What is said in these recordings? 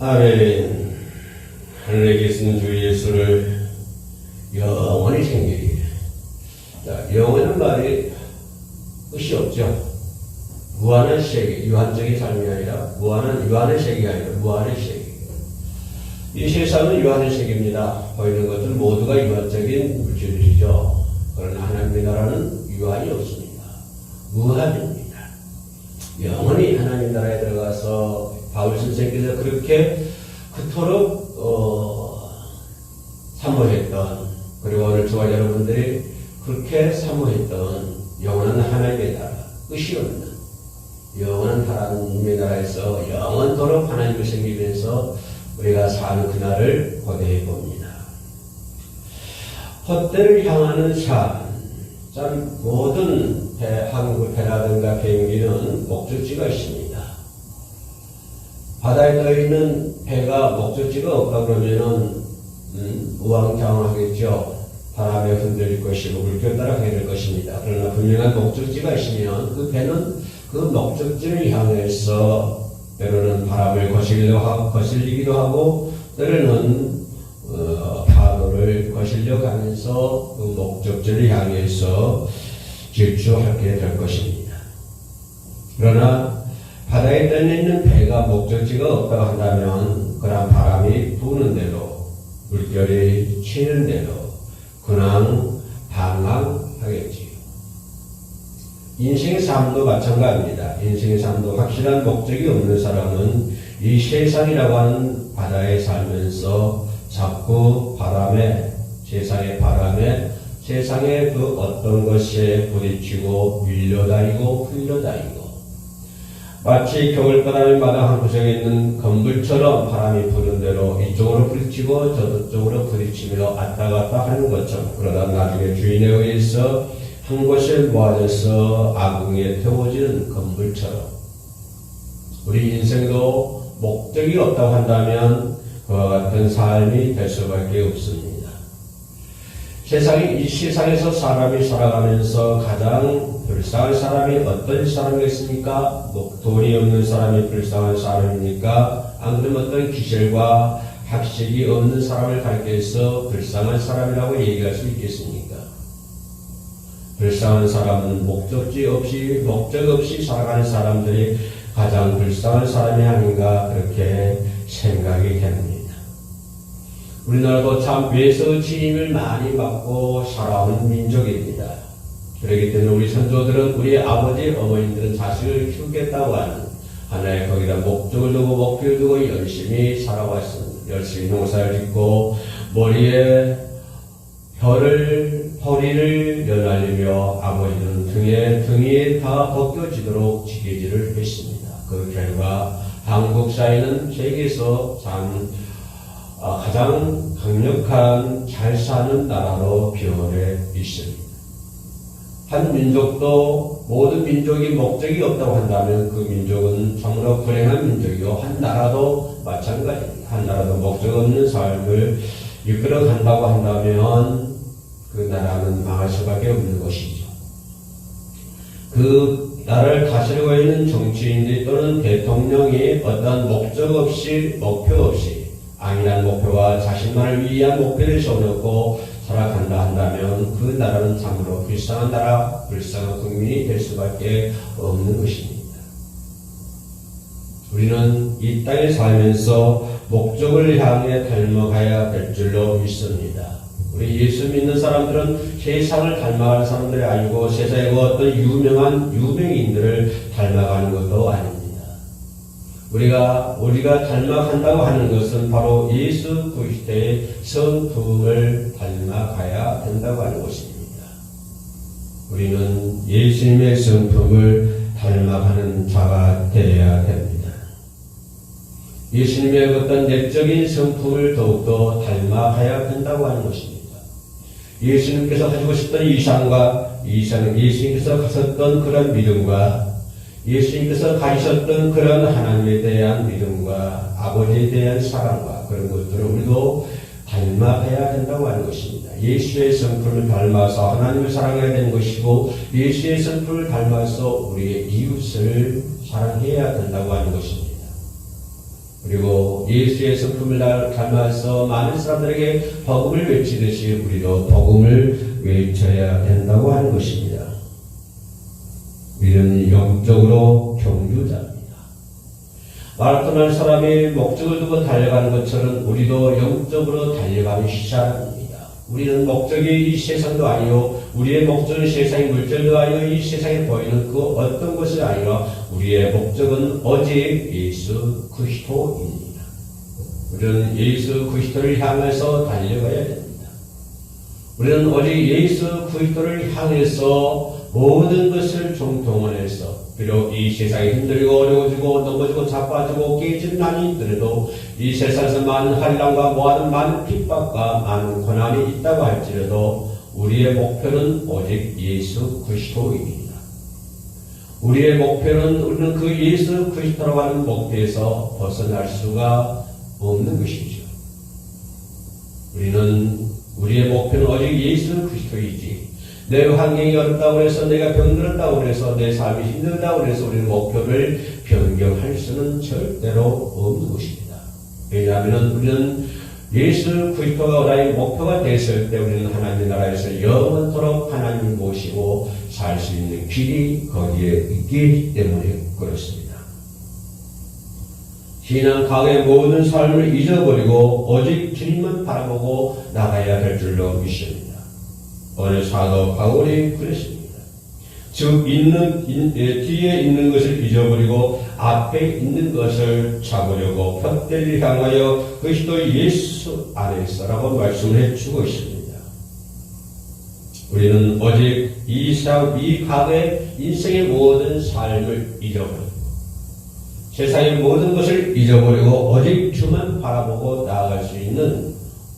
아멘. 하늘에 계신 주 예수를 영원히 생기리. 자, 영원한 말이 뜻이 없죠. 무한한 세계, 유한적인 삶이 아니라 유한의 세계가 아니라 무한의 세계. 이 세상은 유한의 세계입니다. 보이는 것은 모두가 유한적인 물질들이죠. 그러나 하나님의 나라는 유한이 없습니다. 무한입니다. 영원히 하나님 나라에 들어가서 바울 선생께서 그렇게 그토록 사모했던, 그리고 오늘 저와 여러분들이 그렇게 사모했던 영원한 하나님의 나라, 끝이 없는 영원한 하나님의 나라에서 영원토록 하나님을 섬기면서 우리가 사는 그날을 고대해 봅니다. 헛되를 향하는 삶. 참 모든 항구배라든가 비행기는 목적지가 있습니다. 바다에 떠 있는 배가 목적지가 없다 그러면은 우왕좌왕하겠죠. 바람에 흔들릴 것이고 물결 따라가게 될 것입니다. 그러나 분명한 목적지가 있으면 그 배는 그 목적지를 향해서 때로는 바람을 거슬리기도 하고 때로는 파도를 거슬려 가면서 그 목적지를 향해서 질주하게 될 것입니다. 그러나 바다에 떠 있는 배가 목적지가 없다고 한다면 그런 바람이 부는 대로 물결이 치는 대로 그냥 방황하겠지요. 인생의 삶도 마찬가지입니다. 인생의 삶도 확실한 목적이 없는 사람은 이 세상이라고 하는 바다에 살면서 자꾸 세상의 바람에, 세상의 그 어떤 것에 부딪히고 밀려다니고 흘려다니고 마치 겨울바람이 마당 한 구석에 있는 건물처럼 바람이 부는 대로 이쪽으로 부딪히고 저쪽으로 부딪히며 왔다 갔다 하는 것처럼, 그러다 나중에 주인에 의해서 한 곳에 모아져서 아궁이에 태워지는 건물처럼 우리 인생도 목적이 없다고 한다면 그와 같은 삶이 될 수밖에 없습니다. 이 세상에서 사람이 살아가면서 가장 불쌍한 사람이 어떤 사람이겠습니까? 돈이 없는 사람이 불쌍한 사람입니까? 안 그러면 어떤 기술과 학식이 없는 사람을 가리켜서 불쌍한 사람이라고 얘기할 수 있겠습니까? 불쌍한 사람은 목적 없이 살아가는 사람들이 가장 불쌍한 사람이 아닌가 그렇게 생각이 됩니다. 우리나라도 참 외서 지임을 많이 받고 살아온 민족입니다. 그렇기 때문에 우리 선조들은, 우리 아버지, 어머님들은 자식을 키우겠다고 하는 하나의 거기다 목적을 두고 목표를 두고 열심히 살아왔습니다. 열심히 농사를 짓고 머리에 허리를 연날리며 아버지는 등에 다 벗겨지도록 지게질을 했습니다. 그 결과 한국 사회는 세계에서 가장 강력한 잘 사는 나라로 변해 있습니다. 한 민족도 모든 민족이 목적이 없다고 한다면 그 민족은 정말 불행한 민족이고 한 나라도 마찬가지입니다. 한 나라도 목적 없는 삶을 이끌어 간다고 한다면 그 나라는 망할 수밖에 없는 것이죠. 그 나라를 다스리고 있는 정치인들 또는 대통령이 어떤 목적 없이 목표 없이 안일한 목표와 자신만을 위한 목표를 세워놓고 살아간다 한다면 그 나라는 참으로 불쌍한 나라, 불쌍한 국민이 될 수밖에 없는 것입니다. 우리는 이 땅에 살면서 목적을 향해 닮아가야 될 줄로 믿습니다. 우리 예수 믿는 사람들은 세상을 닮아가는 사람들이 아니고 세상에 어떤 유명한 유명인들을 닮아가는 것도 아닙니다. 우리가 닮아간다고 하는 것은 바로 예수 그리스도의 성품을 닮아가야 된다고 하는 것입니다. 우리는 예수님의 성품을 닮아가는 자가 되어야 됩니다. 예수님의 어떤 내적인 성품을 더욱더 닮아가야 된다고 하는 것입니다. 예수님께서 가지고 있었던 예수님께서 가졌던 그런 믿음과 예수님께서 가지셨던 그런 하나님에 대한 믿음과 아버지에 대한 사랑과 그런 것들을 우리도 닮아가야 된다고 하는 것입니다. 예수의 성품을 닮아서 하나님을 사랑해야 되는 것이고 예수의 성품을 닮아서 우리의 이웃을 사랑해야 된다고 하는 것입니다. 그리고 예수의 성품을 닮아서 많은 사람들에게 복음을 외치듯이 우리도 복음을 외쳐야 된다고 하는 것입니다. 우리는 영적으로 경주자입니다. 마라톤 한 사람이 목적을 두고 달려가는 것처럼 우리도 영적으로 달려가는 사람입니다. 우리는 목적이 이 세상도 아니요, 우리의 목적은 세상의 물질도 아니요, 이 세상에 보이는 그 어떤 것이 아니라 우리의 목적은 오직 예수 그리스도입니다. 우리는 예수 그리스도를 향해서 달려가야 됩니다. 우리는 오직 예수 그리스도를 향해서 모든 것을 총동원해서 비록 이 세상이 힘들고 어려워지고 넘어지고 자빠지고 깨지는 난이 있더라도 이 세상에서 많은 환난과 모아둔 많은 핍박과 많은 고난이 있다고 할지라도 우리의 목표는 오직 예수 그리스도입니다. 우리의 목표는 우리는 그 예수 그리스도라고 하는 목표에서 벗어날 수가 없는 것이죠. 우리의 목표는 오직 예수 그리스도이지, 내 환경이 어렵다고 해서, 내가 병들었다고 해서, 내 삶이 힘들다고 해서 우리는 목표를 변경할 수는 절대로 없는 것입니다. 왜냐하면 우리는 예수 그리스도가 나의 목표가 됐을 때 우리는 하나님의 나라에서 영원토록 하나님을 모시고 살 수 있는 길이 거기에 있기 때문에 그렇습니다. 신앙 가운의 모든 삶을 잊어버리고 오직 주님만 바라보고 나가야 할 줄로 믿습니다. 어느 사도 바울이 그랬습니다. 즉 뒤에 있는 것을 잊어버리고 앞에 있는 것을 잡으려고 푯대를 향하여 그리스도 예수 안에서라고 말씀을 해주고 있습니다. 우리는 오직 이 과거의 인생의 모든 삶을 잊어버리고 세상의 모든 것을 잊어버리고 오직 주만 바라보고 나아갈 수 있는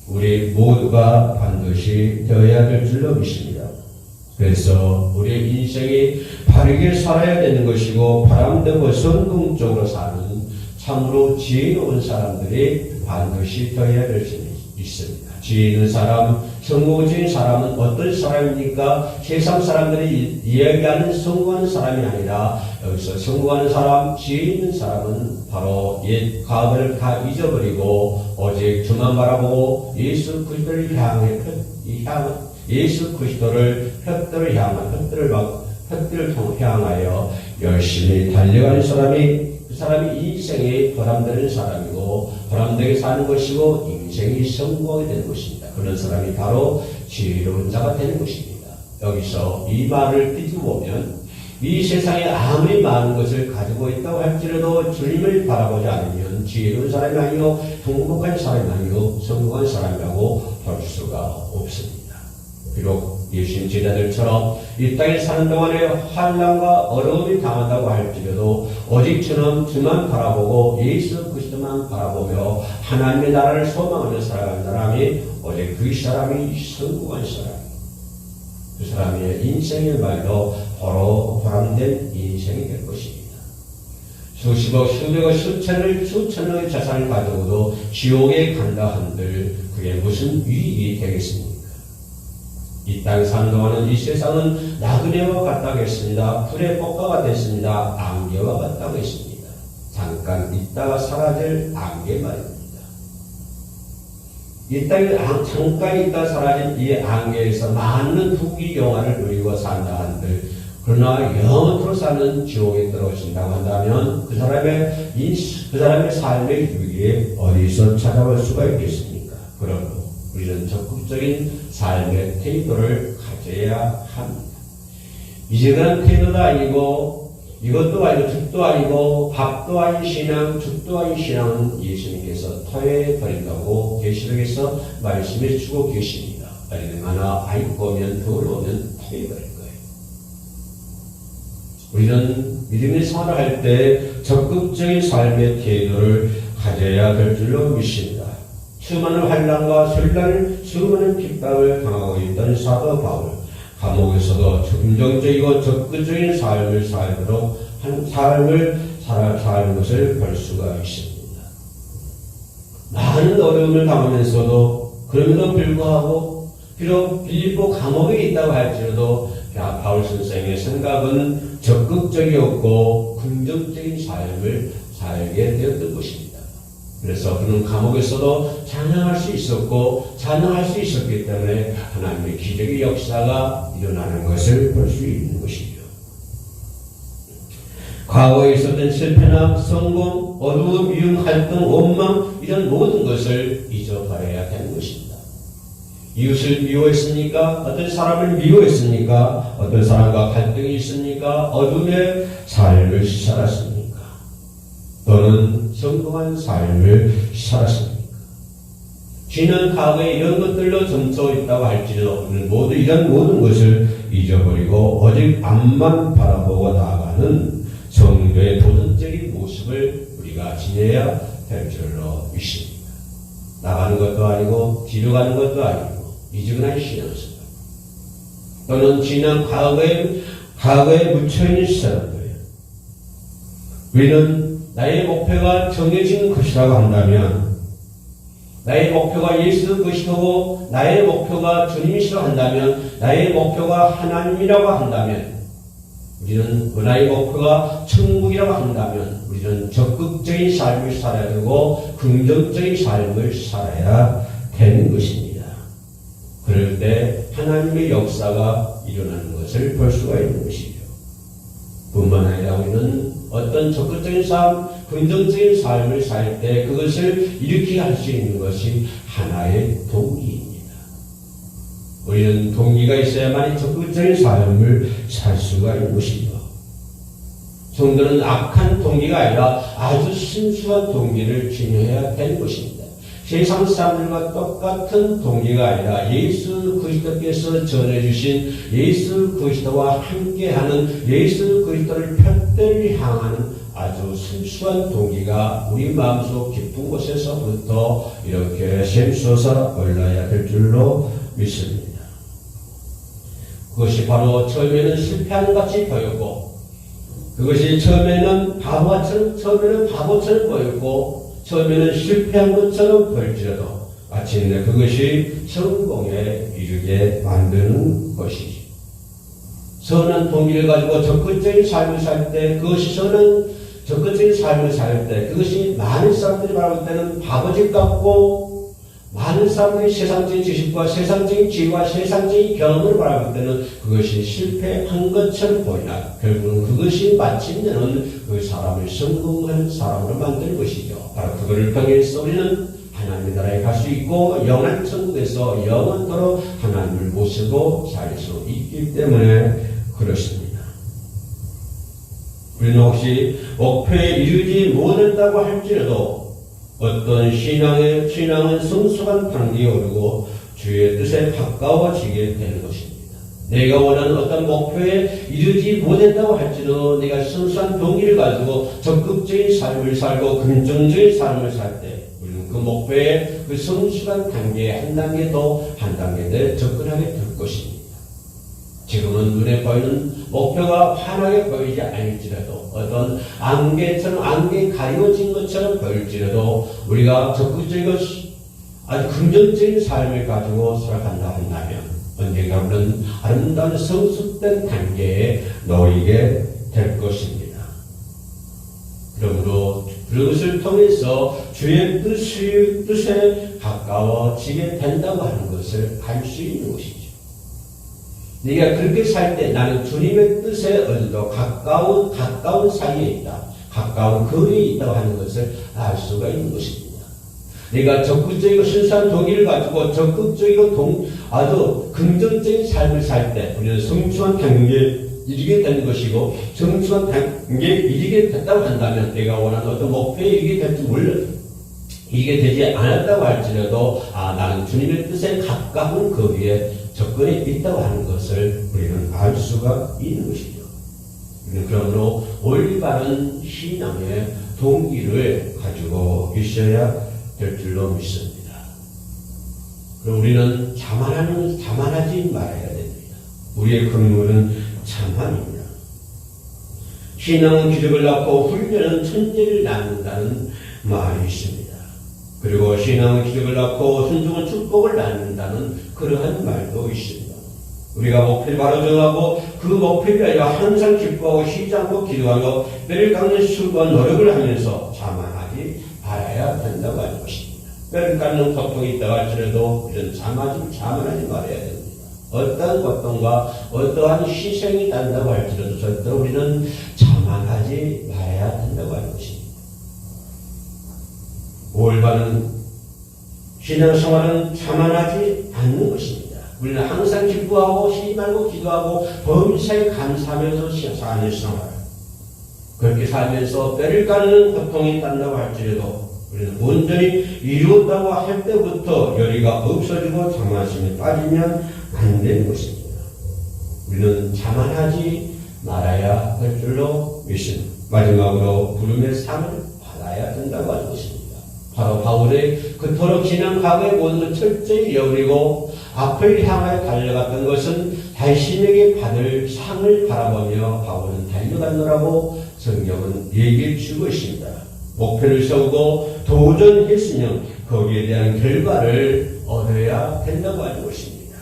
우리 모두가 반드시 되어야 될 줄로 믿습니다. 그래서 우리의 인생이 바르게 살아야 되는 것이고 바람되고 성공적으로 사는 참으로 지혜로운 사람들이 반드시 되어야 될 수 있습니다. 지혜 있는 사람, 성공적인 사람은 어떤 사람입니까? 세상 사람들이 이야기하는 성공하는 사람이 아니라 여기서 성공하는 사람, 지혜 있는 사람은 바로 옛 과거를 다 잊어버리고 오직 주만 바라보고 예수 그리스도를 예수 그리스도를 푯대를 향하여 열심히 달려가는 사람이, 그 사람이 인생에 보람되는 사람이고 보람되게 사는 것이고 인생이 성공하게 되는 것입니다. 그런 사람이 바로 지혜로운 자가 되는 것입니다. 여기서 이 말을 뒤집어보면 이 세상에 아무리 많은 것을 가지고 있다고 할지라도 주님을 바라보지 않으면 지혜로운 사람이 아니요, 행복한 사람이 아니요, 성공한 사람이라고 볼 수가 없습니다. 비록 예수님 제자들처럼 이 땅에 사는 동안에 환난과 어려움이 당한다고 할지라도 오직 주만 바라보고 예수 그리스도만 바라보며 하나님의 나라를 소망하며 살아가는 사람이 오직 그 사람이 성공한 사람, 그 사람의 인생의 말도 바로 보람된 인생이 될 것입니다. 수십억, 수백억, 수천억의 자산을 가져오도 지옥에 간다 한들 그게 무슨 유익이 되겠습니까? 이 땅에 사는 동안은 이 세상은 나그네와 같다고 했습니다. 불의 볶아가 됐습니다. 안개와 같다고 했습니다. 잠깐 있다가 사라질 안개 말입니다. 이 땅에 잠깐 있다 사라진 이 안개에서 많은 후기 영화를 누리고 산다 한들 그러나 영원토록 사는 지옥에 들어오신다고 한다면 그 사람의 삶의 유익이 어디서 찾아볼 수가 있겠습니까? 그러므로 우리는 적극적인 삶의 태도를 가져야 합니다. 이제는 태도도 아니고 이것도 아니고 죽도 아니고 밥도 아닌 신앙, 죽도 아닌 신앙은 예수님께서 토해버린다고 계시록에서 말씀해 주고 계십니다. 얼마나 아이고 오면 더러우면 토해버릴 거예요. 우리는 믿음의 생활을 할 때 적극적인 삶의 태도를 가져야 될 줄로 믿습니다. 수많은 환난과 수많은 핍박을 당하고 있던 사도 바울, 감옥에서도 긍정적이고 적극적인 삶을 살도록 한 삶을 사는 것을 볼 수가 있습니다. 많은 어려움을 당하면서도 그럼에도 불구하고 비록 빌립보 감옥에 있다고 할지라도 바울 선생의 생각은 적극적이었고 긍정적인 삶을 살게 되었던 것입니다. 그래서 그는 감옥에서도 찬양할 수 있었고 찬양할 수 있었기 때문에 하나님의 기적의 역사가 일어나는 것을 볼 수 있는 것이죠. 과거에 있었던 실패나 성공, 어두움, 미움, 갈등, 원망 이런 모든 것을 잊어버려야 되는 것입니다. 이웃을 미워했습니까? 어떤 사람을 미워했습니까? 어떤 사람과 갈등이 있습니까? 어둠의 삶을 살았습니까? 또는 성공한 삶을 살았습니까? 지난 과거에 이런 것들로 점쳐 있다고 할지라도 우리는 모두 이런 모든 것을 잊어버리고 오직 앞만 바라보고 나아가는 성도의 도전적인 모습을 우리가 지내야 될 줄로 믿습니다. 나가는 것도 아니고 뒤로 가는 것도 아니고 미지근한 신앙생활 또는 지난 과거에 묻혀있는 사람들 우리는 나의 목표가 정해진 것이라고 한다면 나의 목표가 예수 그리스도고 나의 목표가 주님이시라고 한다면 나의 목표가 하나님이라고 한다면 우리는 나의 목표가 천국이라고 한다면 우리는 적극적인 삶을 살아야 되고 긍정적인 삶을 살아야 되는 것입니다. 그럴 때 하나님의 역사가 일어나는 것을 볼 수가 있는 것이죠. 뿐만 아니라 우리는 어떤 적극적인 삶, 긍정적인 삶을 살 때 그것을 일으키게 할 수 있는 것이 하나의 동기입니다. 우리는 동기가 있어야만 적극적인 삶을 살 수가 있는 것이죠. 성도는 악한 동기가 아니라 아주 순수한 동기를 지녀야 되는 것입니다. 세상 사람들과 똑같은 동기가 아니라 예수 그리스도께서 전해주신 예수 그리스도와 함께하는 예수 그리스도를 편들히 향하는 아주 순수한 동기가 우리 마음속 깊은 곳에서부터 이렇게 샘솟아 올라야 될 줄로 믿습니다. 그것이 바로 처음에는 실패하는 것 같이 보였고 그것이 처음에는 바보처럼 보였고 처음에는 실패한 것처럼 보일지라도 마침내 그것이 성공에 이르게 만드는 것이지. 선한 동기를 가지고 적극적인 삶을 살 때 그것이 선한 적극적인 삶을 살 때 그것이 많은 사람들이 말할 때는 바보짓 같고 많은 사람들이 세상적인 지식과 세상적인 지혜와 세상적인 경험을 바라볼 때는 그것이 실패한 것처럼 보이나 결국은 그것이 마침내는 그 사람을 성공하는 사람으로 만드는 것이죠. 바로 그거를 통해서 우리는 하나님의 나라에 갈 수 있고 영원한 천국에서 영원토록 하나님을 모시고 살 수 있기 때문에 그렇습니다. 우리는 혹시 목표에 이르지 못한다고 할지라도 어떤 신앙은 성숙한 단계에 오르고 주의 뜻에 가까워지게 되는 것입니다. 내가 원하는 어떤 목표에 이르지 못했다고 할지라도 내가 성숙한 동기를 가지고 적극적인 삶을 살고 긍정적인 삶을 살 때 우리는 그 목표에 그 성숙한 단계에 한 단계 더 접근하게 될 것입니다. 지금은 눈에 보이는 목표가 환하게 보이지 않을지라도 어떤 안개 가리워진 것처럼 보일지라도 우리가 적극적이고 아주 긍정적인 삶을 가지고 살아간다 한다면 언젠가 우리는 아름다운 성숙된 단계에 놓이게 될 것입니다. 그러므로 그것을 통해서 주의 뜻에 가까워지게 된다고 하는 것을 알 수 있는 것이죠. 네가 그렇게 살 때 나는 주님의 뜻에 어디도 가까운 사이에 있다. 가까운 거리에 있다고 하는 것을 알 수가 있는 것입니다. 네가 적극적이고 순수한 동기를 가지고 적극적이고 아주 긍정적인 삶을 살 때 우리는 성숙한 단계에 이르게 되는 것이고 성숙한 단계에 이르게 됐다고 한다면 내가 원하는 어떤 목표에 이르게 될지 이게 되지 않았다고 할지라도 나는 주님의 뜻에 가까운 거리에 접근에 있다고 하는 것을 우리는 알 수가 있는 것이죠. 그러므로 올바른 신앙의 동기를 가지고 있어야 될 줄로 믿습니다. 그럼 우리는 자만하지 말아야 됩니다. 우리의 근무는 자만입니다. 신앙은 기적을 낳고 훈련은 천재를 낳는다는 말이 있습니다. 그리고 신앙은 기적을 낳고 순종은 축복을 낳는다는 그러한 말도 있습니다. 우리가 목표를 바로 정하고 그 목표를 위하여 항상 기뻐하고 쉬지 않고 기도하며 뼈를 깎는 수고와 노력을 하면서 자만하지 알아야 된다고 하는 것입니다. 뼈를 깎는 고통이 있다고 할지라도 우리는 자만하지 말아야 됩니다. 어떠한 고통과 어떠한 희생이 단다고 할지라도 절대로 우리는 자만하지 말아야 된다고 하는 것입니다. 올바른 신앙생활은 자만하지 않는 것입니다. 우리는 항상 기뻐하고 쉬지 말고 기도하고 범사에 감사하면서 사는 생활, 그렇게 살면서 뼈를 깎는 고통이 있다고 할지라도 우리는 온전히 이루었다고 할 때부터 열의가 없어지고 자만심에 빠지면 안 되는 것입니다. 우리는 자만하지 말아야 할 줄로 믿습니다. 마지막으로 부름의 상을 받아야 된다고 하는 것입니다. 바로 바울의 그토록 지난 과거의 모든 것을 철저히 여기고 앞을 향하여 달려갔던 것은 자신에게 받을 상을 바라보며 바울은 달려갔노라고 성경은 얘기해 주고 있습니다. 목표를 세우고 도전했으면 거기에 대한 결과를 얻어야 된다고 하는 것입니다.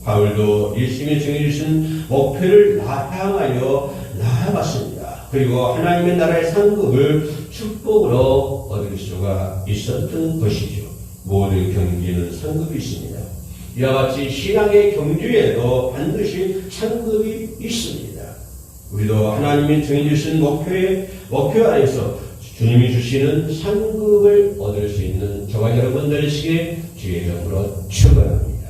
바울도 예수님의 정해 주신 목표를 향하여 나아갔습니다. 그리고 하나님의 나라의 상급을 축복으로 얻을 수가 있었던 것이죠. 모든 경주에는 상급이 있습니다. 이와 같이 신앙의 경주에도 반드시 상급이 있습니다. 우리도 하나님이 정해주신 목표 안에서 주님이 주시는 상급을 얻을 수 있는 저와 여러분들에게 주의 이름으로 축원합니다.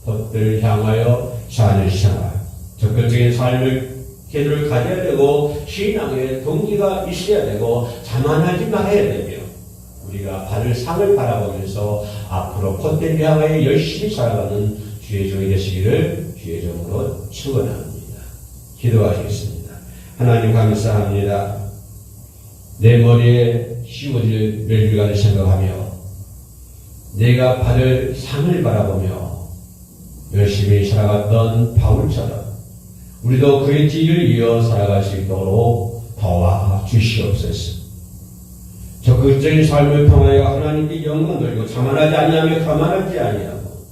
헛들 향하여 사는 생활, 적극적인 삶을 기도를 가져야 되고 신앙의 동기가 있어야 되고 자만하지 말아야 되며 우리가 받을 상을 바라보면서 앞으로 콧대를 향하여 열심히 살아가는 주의 종이 되시기를 주의 이름으로 축원합니다. 기도하시겠습니다. 하나님 감사합니다. 내 머리에 씌워질 멸류관을 생각하며 내가 받을 상을 바라보며 열심히 살아갔던 바울처럼 우리도 그의 뒤를 이어 살아갈 수 있도록 도와주시옵소서. 적극적인 삶을 통하여 하나님께 영광 돌리고 자만하지 아니하며 가만하지 아니하고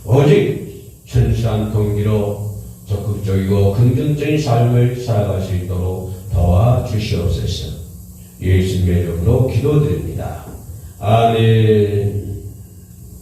오직純粋한 동기로 적극적이고 긍정적인 삶을 살아갈 수 있도록 도와주시옵소서. 예수님의 이름으로 기도드립니다. 아멘.